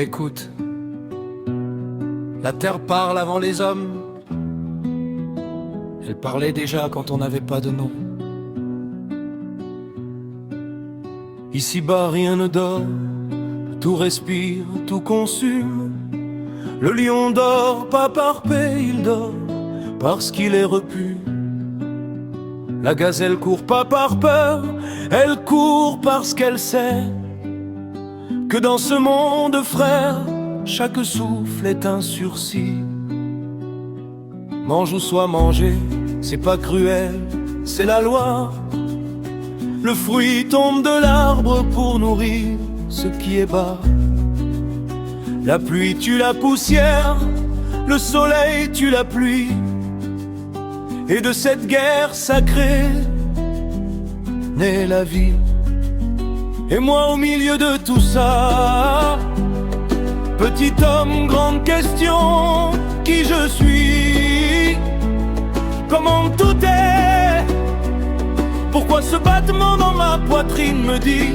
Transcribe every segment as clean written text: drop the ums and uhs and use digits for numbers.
Écoute, la terre parle avant les hommes. Elle parlait déjà quand on n'avait pas de nom. Ici-bas rien ne dort, tout respire, tout consume. Le lion dort pas par paix, il dort parce qu'il est repu. La gazelle court pas par peur, elle court parce qu'elle sait que dans ce monde, frère, chaque souffle est un sursis. Mange ou sois mangé, c'est pas cruel, c'est la loi. Le fruit tombe de l'arbre pour nourrir ce qui est bas. La pluie tue la poussière, le soleil tue la pluie. Et de cette guerre sacrée naît la vie. Et moi au milieu de tout ça, petit homme, grande question, qui je suis? Comment tout est? Pourquoi ce battement dans ma poitrine me dit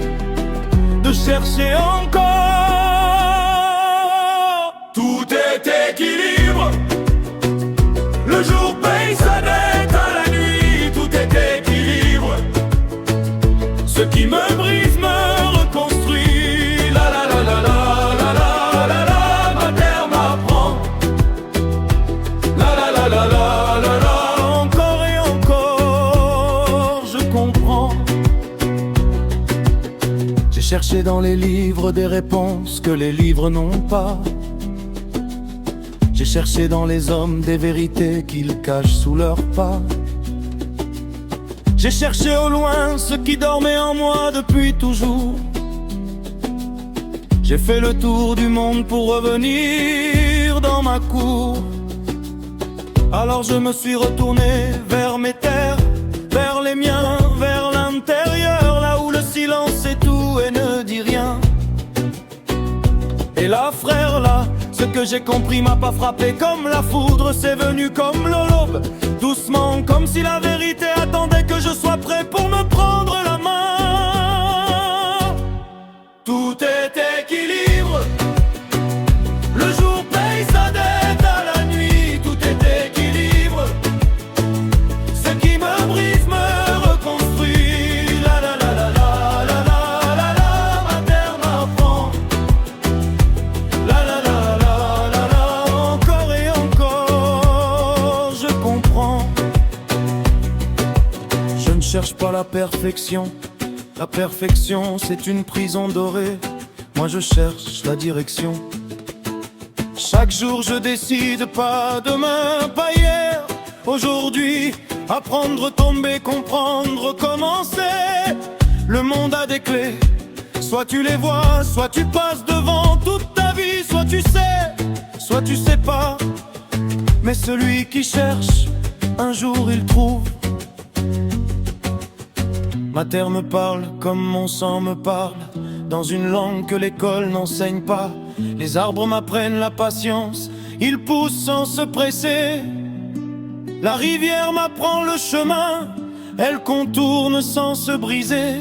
de chercher encore? Tout est équilibre. Le jour paye sa dette à la nuit, tout est équilibre. Ce qui me brise me reconstruit. La la la la la la la la la, ma terre m'apprend. La la la la la la la, encore et encore, je comprends. J'ai cherché dans les livres des réponses que les livres n'ont pas. J'ai cherché dans les hommes des vérités qu'ils cachent sous leurs pas. J'ai cherché au loin ce qui dormait en moi depuis toujours. J'ai fait le tour du monde pour revenir dans ma cour. Alors je me suis retourné vers mes terres, vers les miens, vers l'intérieur, là où le silence est tout et ne dit rien. Et là, frère, là, ce que j'ai compris m'a pas frappé comme la foudre, c'est venu comme l'aube, doucement, comme si la vérité attendait que je sois prêt pour me prendre la main. Tout est équilibre. Le jour paye sa dette à la nuit, tout est équilibre. Ce qui me brise me reconstruit. La la la la la la la la la, ma terre m'apprend. La la la la la la, encore et encore, je comprends. Je ne cherche pas la perfection. La perfection, c'est une prison dorée. Moi je cherche la direction. Chaque jour je décide, pas demain, pas hier, aujourd'hui. Apprendre, tomber, comprendre, recommencer. Le monde a des clés, soit tu les vois, soit tu passes devant toute ta vie. Soit tu sais pas. Mais celui qui cherche, un jour il trouve. Ma terre me parle comme mon sang me parle, dans une langue que l'école n'enseigne pas. Les arbres m'apprennent la patience, ils poussent sans se presser. La rivière m'apprend le chemin, elle contourne sans se briser.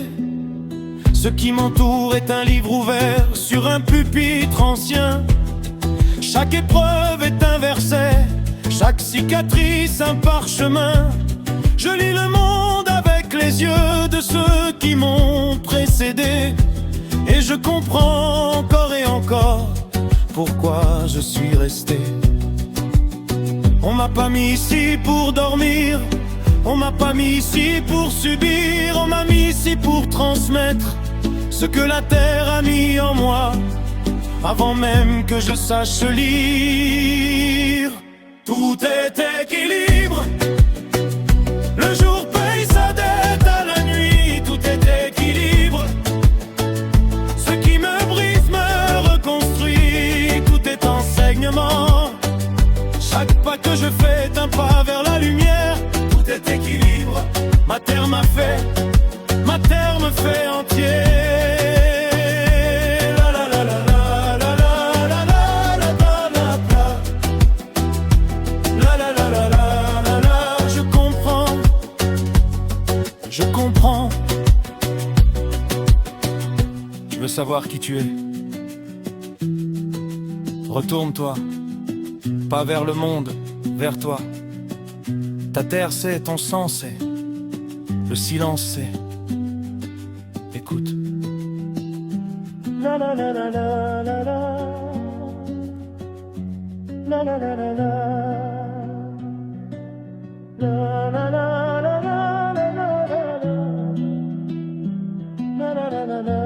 Ce qui m'entoure est un livre ouvert sur un pupitre ancien. Chaque épreuve est un verset, chaque cicatrice un parchemin. Je lis le monde avec les yeux de ceux qui m'ont précédé. Et je comprends encore et encore pourquoi je suis resté. On m'a pas mis ici pour dormir, on m'a pas mis ici pour subir. On m'a mis ici pour transmettre ce que la terre a mis en moi, avant même que je sache lire. Tout est équilibre. Le jour paye sa dette à la nuit, tout est équilibre. Ce qui me brise me reconstruit, tout est enseignement. Chaque pas que je fais est un pas vers la lumière. Tout est équilibre. Ma terre m'a fait, ma terre me fait entier. La la la la la la la la la la la la la la la la la. Je comprends. Tu veux savoir qui tu es? Retourne-toi, pas vers le monde, vers toi. Ta terre c'est, ton sang c'est, le silence c'est. Écoute. La la la la la la la. La la la la la. La la la la la la la la. La la la la la.